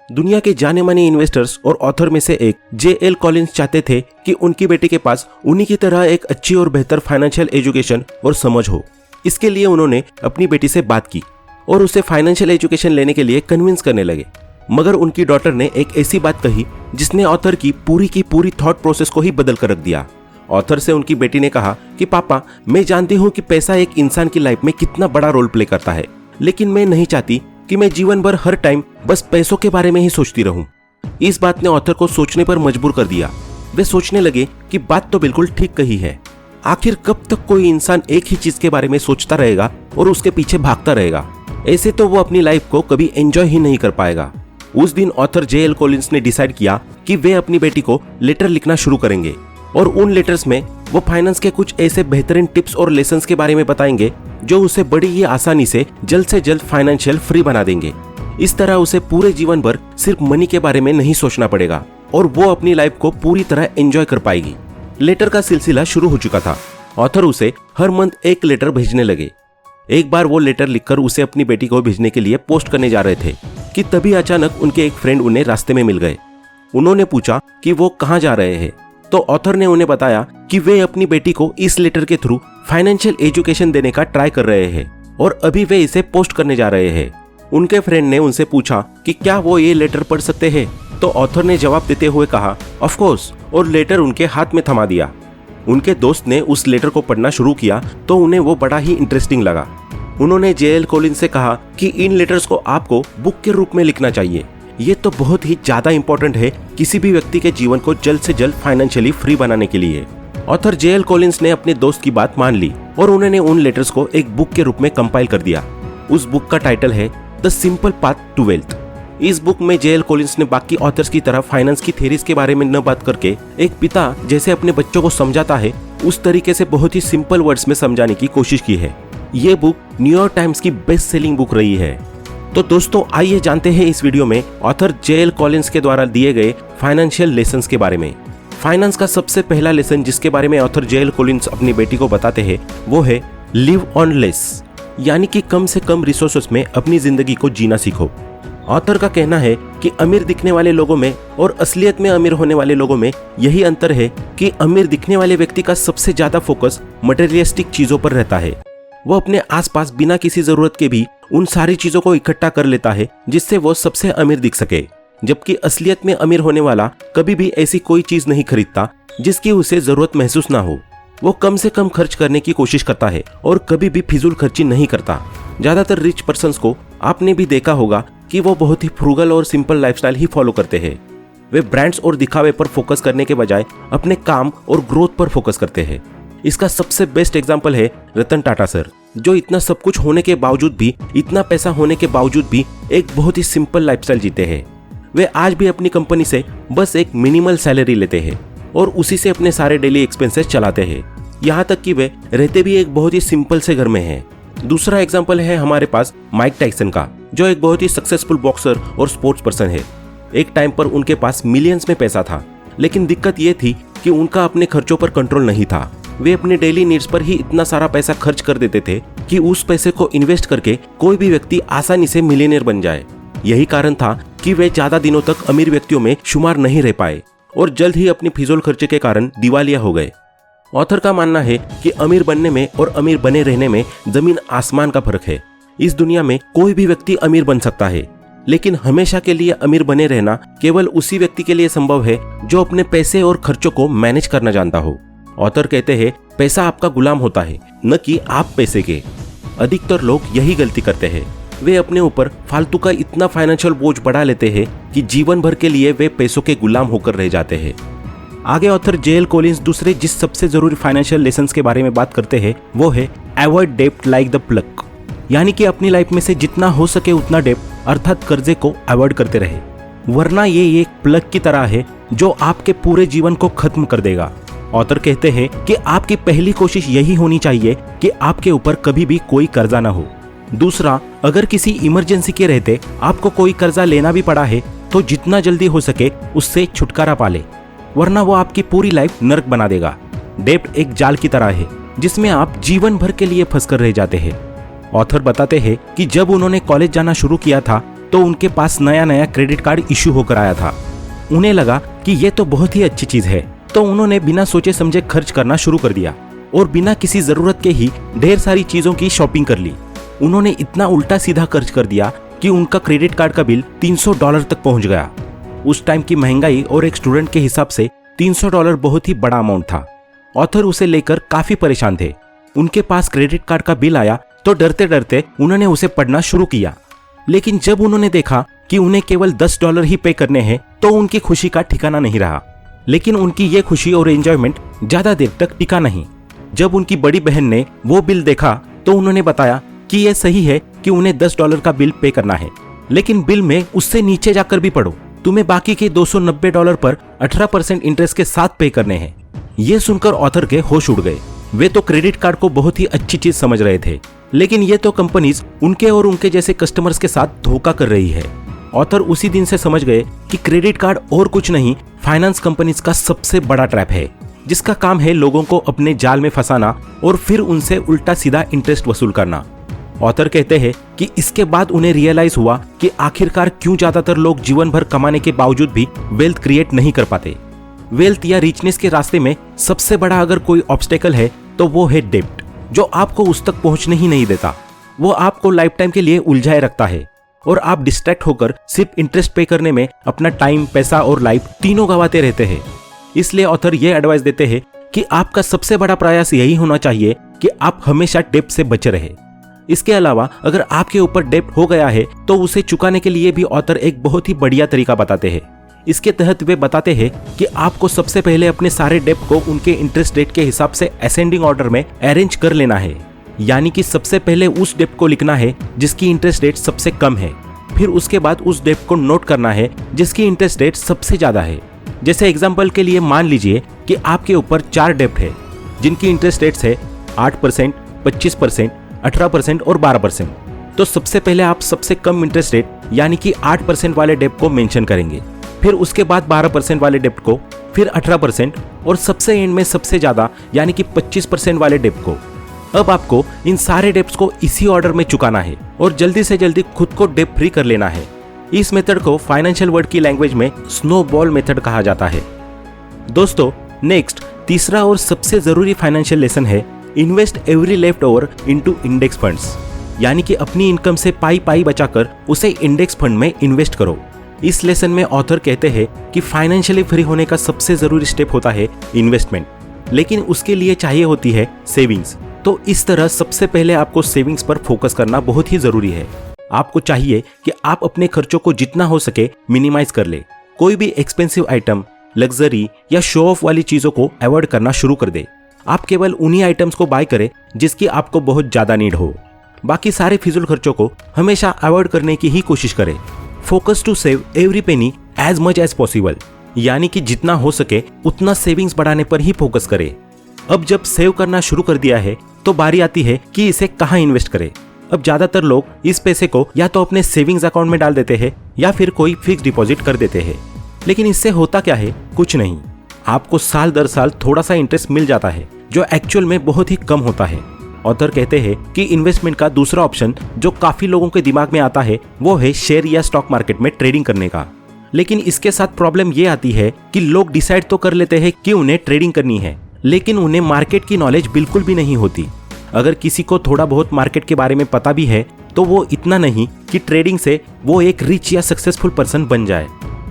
दुनिया के जाने माने इन्वेस्टर्स और ऑथर में से एक J.L. कॉलिंस चाहते थे कि उनकी बेटी के पास उन्हीं की तरह एक अच्छी और बेहतर फाइनेंशियल एजुकेशन और समझ हो। इसके लिए उन्होंने अपनी बेटी से बात की और उसे फाइनेंशियल एजुकेशन लेने के लिए कन्विंस करने लगे। मगर उनकी डॉटर ने एक ऐसी बात कही जिसने ऑथर की पूरी थॉट प्रोसेस को ही बदल कर रख दिया। ऑथर से उनकी बेटी ने कहा कि पापा, मैं जानती हूँ कि पैसा एक इंसान की लाइफ में कितना बड़ा रोल प्ले करता है, लेकिन मैं नहीं चाहती कि मैं जीवन भर हर टाइम बस पैसों के बारे में ही सोचती रहूं। इस बात ने ऑथर को सोचने पर मजबूर कर दिया। वे सोचने लगे कि बात तो बिल्कुल ठीक कही है। आखिर कब तक कोई इंसान एक ही चीज के बारे में सोचता रहेगा और उसके पीछे भागता रहेगा? ऐसे तो वो अपनी लाइफ को कभी एंजॉय ही नहीं कर पाएगा। उस दिन ऑथर J.L. कॉलिंस ने डिसाइड किया कि वे अपनी बेटी को लेटर लिखना शुरू करेंगे और उन लेटर्स में वो फाइनेंस के कुछ ऐसे बेहतरीन टिप्स और लेसन्स के बारे में बताएंगे जो उसे बड़ी ही आसानी से जल्द फाइनेंशियल फ्री बना देंगे। इस तरह उसे पूरे जीवन भर सिर्फ मनी के बारे में नहीं सोचना पड़ेगा और वो अपनी लाइफ को पूरी तरह एंजॉय कर पाएगी। लेटर का सिलसिला शुरू हो चुका था। ऑथर उसे हर मंथ एक लेटर भेजने लगे। एक बार वो लेटर लिखकर उसे अपनी बेटी को भेजने के लिए पोस्ट करने जा रहे थे कि तभी अचानक उनके एक फ्रेंड उन्हें रास्ते में मिल गए। उन्होंने पूछा कि वो कहाँ जा रहे हैं, तो ऑथर ने उन्हें बताया कि वे अपनी बेटी को इस लेटर के थ्रू फाइनेंशियल एजुकेशन देने का ट्राई कर रहे हैं और अभी वे इसे पोस्ट करने जा रहे हैं। उनके फ्रेंड ने उनसे पूछा कि क्या वो ये लेटर पढ़ सकते हैं, तो ऑथर ने जवाब देते हुए कहा ऑफ कोर्स, और लेटर उनके हाथ में थमा दिया। उनके दोस्त ने उस लेटर को पढ़ना शुरू किया तो उन्हें वो बड़ा ही इंटरेस्टिंग लगा। उन्होंने J.L. कॉलिंस से कहा कि इन लेटर्स को आपको बुक के रूप में लिखना चाहिए। ये तो बहुत ही ज्यादा इंपॉर्टेंट है किसी भी व्यक्ति के जीवन को जल्द से जल्द फाइनेंशियली फ्री बनाने के लिए। Author J.L. कॉलिंस ने अपने दोस्त की बात मान ली और उन्होंने उन लेटर्स को एक बुक के रूप में कंपाइल कर दिया। उस बुक का टाइटल है the simple path to wealth. इस बुक में J.L. कॉलिंस ने बाकी ऑथर्स की तरह फाइनेंस की थ्योरीज के बारे में न बात करके एक पिता जैसे अपने बच्चों को समझाता है उस तरीके से बहुत ही सिंपल वर्ड्स में समझाने की कोशिश की है। ये बुक न्यूयॉर्क टाइम्स की बेस्ट सेलिंग बुक रही है। तो दोस्तों, आइए जानते हैं इस वीडियो में ऑथर J.L. कॉलिंस के द्वारा दिए गए फाइनेंशियल लेसन्स के बारे में। फाइनेंस का सबसे पहला लेसन जिसके बारे में ऑथर J.L. कॉलिंस अपनी बेटी को बताते हैं वो है लिव ऑन लेस, यानी कि कम से कम रिसोर्सेस में अपनी जिंदगी को जीना सीखो। ऑथर का कहना है कि अमीर दिखने वाले लोगों में और असलियत में अमीर होने वाले लोगों में यही अंतर है कि अमीर दिखने वाले व्यक्ति का सबसे ज्यादा फोकस मटेरियलिस्टिक चीजों पर रहता है। वो अपने आसपास बिना किसी जरूरत के भी उन सारी चीजों को इकट्ठा कर लेता है जिससे वो सबसे अमीर दिख सके, जबकि असलियत में अमीर होने वाला कभी भी ऐसी कोई चीज नहीं खरीदता जिसकी उसे जरूरत महसूस ना हो। वो कम से कम खर्च करने की कोशिश करता है और कभी भी फिजूल खर्ची नहीं करता। ज्यादातर रिच पर्सन्स को आपने भी देखा होगा कि वो बहुत ही फ्रूगल और सिंपल लाइफस्टाइल ही फॉलो करते हैं। वे ब्रांड्स और दिखावे पर फोकस करने के बजाय अपने काम और ग्रोथ पर फोकस करते हैं। इसका सबसे बेस्ट एग्जांपल है रतन टाटा सर, जो इतना सब कुछ होने के बावजूद भी, इतना पैसा होने के बावजूद भी एक बहुत ही सिंपल लाइफस्टाइल जीते हैं। वे आज भी अपनी कंपनी से बस एक मिनिमल सैलरी लेते हैं और उसी से अपने सारे डेली एक्सपेंसेस चलाते हैं। यहाँ तक कि वे रहते भी एक बहुत ही सिंपल से घर में हैं। दूसरा एग्जाम्पल है हमारे पास माइक टाइसन का, जो एक बहुत ही सक्सेसफुल बॉक्सर और स्पोर्ट्स पर्सन है। एक टाइम पर उनके पास मिलियंस में पैसा था, लेकिन दिक्कत ये थी कि उनका अपने खर्चों पर कंट्रोल नहीं था। वे अपने डेली नीड्स पर ही इतना सारा पैसा खर्च कर देते थे कि उस पैसे को इन्वेस्ट करके कोई भी व्यक्ति आसानी से मिलियनेयर बन जाए। यही कारण था कि वे ज्यादा दिनों तक अमीर व्यक्तियों में शुमार नहीं रह पाए और जल्द ही अपनी फिजूल खर्चे के कारण दिवालिया हो गए। ऑथर का मानना है कि अमीर बनने में और अमीर बने रहने में जमीन आसमान का फर्क है। इस दुनिया में कोई भी व्यक्ति अमीर बन सकता है, लेकिन हमेशा के लिए अमीर बने रहना केवल उसी व्यक्ति के लिए संभव है जो अपने पैसे और खर्चों को मैनेज करना जानता हो। ऑथर कहते हैं पैसा आपका गुलाम होता है, न कि आप पैसे के। अधिकतर लोग यही गलती करते हैं। वे अपने ऊपर फालतू का इतना फाइनेंशियल बोझ बढ़ा लेते हैं कि जीवन भर के लिए वे पैसों के गुलाम होकर रह जाते हैं। आगे ऑथर J.L. कॉलिंस दूसरे जिस सबसे जरूरी फाइनेंशियल लेसन्स के बारे में बात करते हैं वो है अवॉइड डेब्ट लाइक द प्लग, यानी कि अपनी लाइफ में से जितना हो सके उतना डेब्ट अर्थात कर्जे को अवॉइड करते रहे, वरना ये एक प्लग की तरह है जो आपके पूरे जीवन को खत्म कर देगा। ऑथर कहते हैं कि आपकी पहली कोशिश यही होनी चाहिए कि आपके ऊपर कभी भी कोई कर्जा ना हो। दूसरा, अगर किसी इमरजेंसी के रहते आपको कोई कर्जा लेना भी पड़ा है तो जितना जल्दी हो सके उससे छुटकारा पा ले, वरना वो आपकी पूरी लाइफ नर्क बना देगा। डेब्ट एक जाल की तरह है जिसमें आप जीवन भर के लिए फंस कर रह जाते हैं। ऑथर बताते हैं कि जब उन्होंने कॉलेज जाना शुरू किया था तो उनके पास नया नया क्रेडिट कार्ड इश्यू होकर आया था। उन्हें लगा कि ये तो बहुत ही अच्छी चीज है, तो उन्होंने बिना सोचे समझे खर्च करना शुरू कर दिया और बिना किसी जरूरत के ही ढेर सारी चीजों की शॉपिंग कर ली। उन्होंने इतना उल्टा सीधा खर्च कर दिया कि उनका क्रेडिट कार्ड का बिल $300 तक पहुंच गया। उस टाइम की महंगाई और एक स्टूडेंट के हिसाब से $300 बहुत ही बड़ा अमाउंट था। ऑथर उसे लेकर काफी परेशान थे। उनके पास क्रेडिट कार्ड का बिल आया तो डरते डरते उन्होंने उसे पढ़ना शुरू किया, लेकिन जब उन्होंने देखा कि उन्हें केवल $10 ही पे करने हैं तो उनकी खुशी का ठिकाना नहीं रहा। लेकिन उनकी ये खुशी और एंजॉयमेंट ज्यादा देर तक टिका नहीं। जब उनकी बड़ी बहन ने वो बिल देखा तो उन्होंने बताया कि यह सही है कि उन्हें $10 का बिल पे करना है, लेकिन बिल में उससे नीचे जाकर भी पढ़ो, तुम्हें बाकी के $290 पर 18% इंटरेस्ट के साथ पे करने हैं। ये सुनकर ऑथर के होश उड़ गए। वे तो क्रेडिट कार्ड को बहुत ही अच्छी चीज समझ रहे थे, लेकिन ये तो कंपनीज उनके और उनके जैसे कस्टमर्स के साथ धोखा कर रही है। ऑथर उसी दिन से समझ गए कि क्रेडिट कार्ड और कुछ नहीं, फाइनेंस कंपनीज का सबसे बड़ा ट्रैप है, जिसका काम है लोगों को अपने जाल में फंसाना और फिर उनसे उल्टा सीधा इंटरेस्ट वसूल करना। ऑथर कहते हैं कि इसके बाद उन्हें रियलाइज हुआ कि आखिरकार क्यों ज्यादातर लोग जीवन भर कमाने के बावजूद भी वेल्थ क्रिएट नहीं कर पाते। वेल्थ या रिचनेस के रास्ते में सबसे बड़ा अगर कोई ऑब्स्टेकल है तो वो है डेब्ट, जो आपको उस तक पहुंचने ही नहीं देता। वो आपको लाइफ टाइम के लिए उलझाए रखता है और आप डिस्ट्रैक्ट होकर सिर्फ इंटरेस्ट पे करने में अपना टाइम, पैसा और लाइफ तीनों गंवाते रहते हैं। इसलिए ऑथर ये एडवाइस देते हैं कि आपका सबसे बड़ा प्रयास यही होना चाहिए कि आप हमेशा डेब्ट से बचे रहे। इसके अलावा अगर आपके ऊपर डेब्ट हो गया है तो उसे चुकाने के लिए भी ऑथर एक बहुत ही बढ़िया तरीका बताते हैं। इसके तहत वे बताते हैं कि आपको सबसे पहले अपने सारे डेब्ट को उनके इंटरेस्ट रेट के हिसाब से असेंडिंग ऑर्डर में अरेंज कर लेना है। यानी कि सबसे पहले उस डेब्ट को लिखना है जिसकी इंटरेस्ट रेट सबसे कम है, फिर उसके बाद उस डेब्ट को नोट करना है जिसकी इंटरेस्ट रेट सबसे ज्यादा है। जैसे एग्जाम्पल के लिए मान लीजिए कि आपके ऊपर 4 डेब्ट है जिनकी इंटरेस्ट रेट्स है 8%, 25%, 18% और 12%। तो सबसे पहले आप सबसे कम इंटरेस्ट रेट यानी कि 8% वाले डेब्ट को मेंशन करेंगे, फिर उसके बाद 12% वाले डेब्ट को, फिर 18% और सबसे एंड में सबसे ज्यादा यानी कि 25% वाले डेब्ट को। अब आपको इन सारे डेब्ट्स को इसी ऑर्डर में चुकाना है और जल्दी से जल्दी खुद को डेब्ट फ्री कर लेना है। इस मेथड को फाइनेंशियल वर्ल्ड की लैंग्वेज में स्नोबॉल मेथड कहा जाता है। दोस्तों, नेक्स्ट तीसरा और सबसे जरूरी फाइनेंशियल लेसन है invest every left over into index funds, यानी कि अपनी इनकम से पाई पाई बचाकर उसे इंडेक्स फंड में इन्वेस्ट करो। इस लेसन में ऑथर कहते हैं कि फाइनेंशियली फ्री होने का सबसे जरूरी स्टेप होता है इन्वेस्टमेंट, लेकिन उसके लिए चाहिए होती है सेविंग्स। तो इस तरह सबसे पहले आपको सेविंग्स पर फोकस करना बहुत ही जरूरी है। आपको चाहिए कि आप अपने खर्चों को जितना हो सके मिनिमाइज कर ले। कोई भी एक्सपेंसिव आइटम, लग्जरी या शो ऑफ वाली चीजों को अवॉइड करना शुरू कर दे। आप केवल उन्हीं आइटम्स को बाय करें जिसकी आपको बहुत ज्यादा नीड हो। बाकी सारे फिजूल खर्चों को हमेशा अवॉइड करने की ही कोशिश करें। Focus to save every penny as much as possible, यानी कि जितना हो सके उतना सेविंग्स बढ़ाने पर ही फोकस करें। अब जब सेव करना शुरू कर दिया है तो बारी आती है कि इसे कहाँ इन्वेस्ट करें। अब ज्यादातर लोग इस पैसे को या तो अपने सेविंग्स अकाउंट में डाल देते हैं या फिर कोई फिक्स डिपॉजिट कर देते हैं, लेकिन इससे होता क्या है? कुछ नहीं। आपको साल दर साल थोड़ा सा इंटरेस्ट मिल जाता है जो एक्चुअल में बहुत ही कम होता है। ऑथर कहते हैं कि इन्वेस्टमेंट का दूसरा ऑप्शन जो काफी लोगों के दिमाग में आता है वो है शेयर या स्टॉक मार्केट में ट्रेडिंग करने का। लेकिन इसके साथ प्रॉब्लम ये आती है कि लोग डिसाइड तो कर लेते हैं कि उन्हें ट्रेडिंग करनी है, लेकिन उन्हें मार्केट की नॉलेज बिल्कुल भी नहीं होती। अगर किसी को थोड़ा बहुत मार्केट के बारे में पता भी है तो वो इतना नहीं कि ट्रेडिंग से वो एक रिच या सक्सेसफुल पर्सन बन जाए।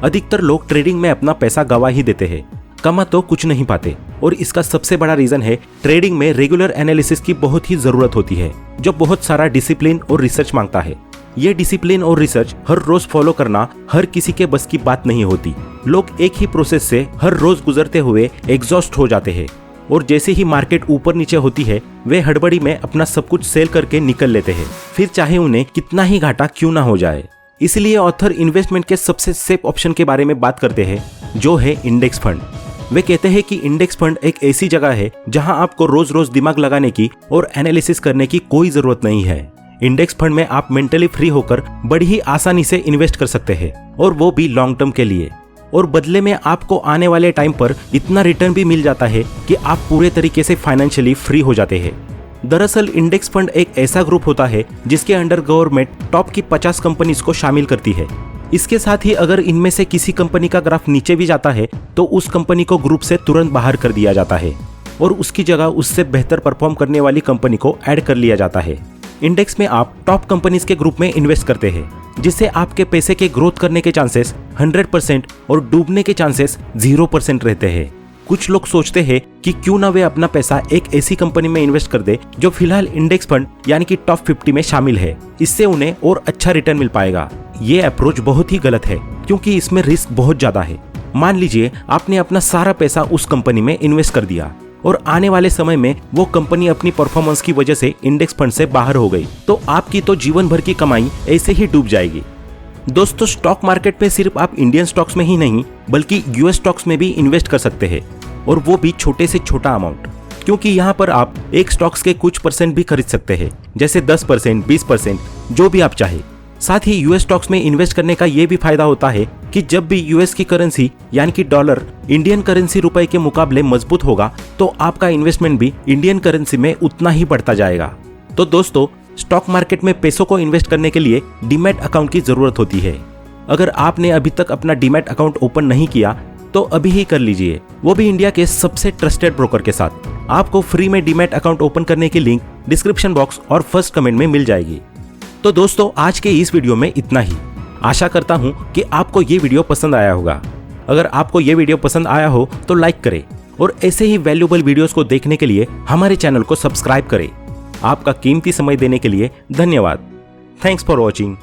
अधिकतर लोग ट्रेडिंग में अपना पैसा गवा ही देते हैं, कमा तो कुछ नहीं पाते। और इसका सबसे बड़ा रीजन है ट्रेडिंग में रेगुलर एनालिसिस की बहुत ही जरूरत होती है, जो बहुत सारा डिसिप्लिन और रिसर्च मांगता है। ये डिसिप्लिन और रिसर्च हर रोज फॉलो करना हर किसी के बस की बात नहीं होती। लोग एक ही प्रोसेस से हर रोज गुजरते हुए एग्जॉस्ट हो जाते हैं और जैसे ही मार्केट ऊपर नीचे होती है वे हड़बड़ी में अपना सब कुछ सेल करके निकल लेते हैं, फिर चाहे उन्हें कितना ही घाटा क्यों ना हो जाए। इसलिए ऑथर इन्वेस्टमेंट के सबसे सेफ ऑप्शन के बारे में बात करते हैं जो है इंडेक्स फंड। वे कहते हैं कि इंडेक्स फंड एक ऐसी जगह है जहां आपको रोज रोज दिमाग लगाने की और एनालिसिस करने की कोई जरूरत नहीं है। इंडेक्स फंड में आप मेंटली फ्री होकर बड़ी ही आसानी से इन्वेस्ट कर सकते हैं और वो भी लॉन्ग टर्म के लिए, और बदले में आपको आने वाले टाइम पर इतना रिटर्न भी मिल जाता है कि आप पूरे तरीके से फाइनेंशियली फ्री हो जाते हैं। दरअसल इंडेक्स फंड एक ऐसा ग्रुप होता है जिसके अंडर गवर्नमेंट टॉप की 50 कंपनीज को शामिल करती है। इसके साथ ही अगर इनमें से किसी कंपनी का ग्राफ नीचे भी जाता है तो उस कंपनी को ग्रुप से तुरंत बाहर कर दिया जाता है और उसकी जगह उससे बेहतर परफॉर्म करने वाली कंपनी को ऐड कर लिया जाता है। इंडेक्स में आप टॉप कंपनीज के ग्रुप में इन्वेस्ट करते हैं, जिससे आपके पैसे के ग्रोथ करने के चांसेस 100% और डूबने के चांसेस 0% रहते हैं। कुछ लोग सोचते हैं कि क्यों ना वे अपना पैसा एक ऐसी कंपनी में इन्वेस्ट कर दे जो फिलहाल इंडेक्स फंड यानी कि टॉप 50 में शामिल है, इससे उन्हें और अच्छा रिटर्न मिल पाएगा। ये अप्रोच बहुत ही गलत है क्योंकि इसमें रिस्क बहुत ज्यादा है। मान लीजिए आपने अपना सारा पैसा उस कंपनी में इन्वेस्ट कर दिया और आने वाले समय में वो कंपनी अपनी परफॉर्मेंस की वजह से इंडेक्स फंड से बाहर हो गई, तो आपकी तो जीवन भर की कमाई ऐसे ही डूब जाएगी। दोस्तों, स्टॉक मार्केट में सिर्फ आप इंडियन स्टॉक्स में ही नहीं बल्कि यूएस स्टॉक्स में भी इन्वेस्ट कर सकते हैं, और वो भी छोटे से छोटा अमाउंट, क्योंकि यहाँ पर आप एक स्टॉक्स के कुछ % भी खरीद सकते हैं, जैसे 10%, 20%, जो भी आप चाहे। साथ ही यूएस स्टॉक्स में इन्वेस्ट करने का ये भी फायदा होता है कि जब भी यूएस की करेंसी यानी कि डॉलर इंडियन करेंसी रुपए के मुकाबले मजबूत होगा तो आपका इन्वेस्टमेंट भी इंडियन करेंसी में उतना ही बढ़ता जाएगा। तो दोस्तों, स्टॉक मार्केट में पैसों को इन्वेस्ट करने के लिए डीमैट अकाउंट की जरूरत होती है। अगर आपने अभी तक अपना डीमैट अकाउंट ओपन नहीं किया तो अभी ही कर लीजिए, वो भी इंडिया के सबसे ट्रस्टेड ब्रोकर के साथ। आपको फ्री में डीमैट अकाउंट ओपन करने की लिंक डिस्क्रिप्शन बॉक्स और फर्स्ट कमेंट में मिल जाएगी। तो दोस्तों, आज के इस वीडियो में इतना ही। आशा करता हूं कि आपको ये वीडियो पसंद आया होगा। अगर आपको ये वीडियो पसंद आया हो तो लाइक करें और ऐसे ही वैल्यूएबल वीडियोस को देखने के लिए हमारे चैनल को सब्सक्राइब करें। आपका कीमती समय देने के लिए धन्यवाद। Thanks for watching.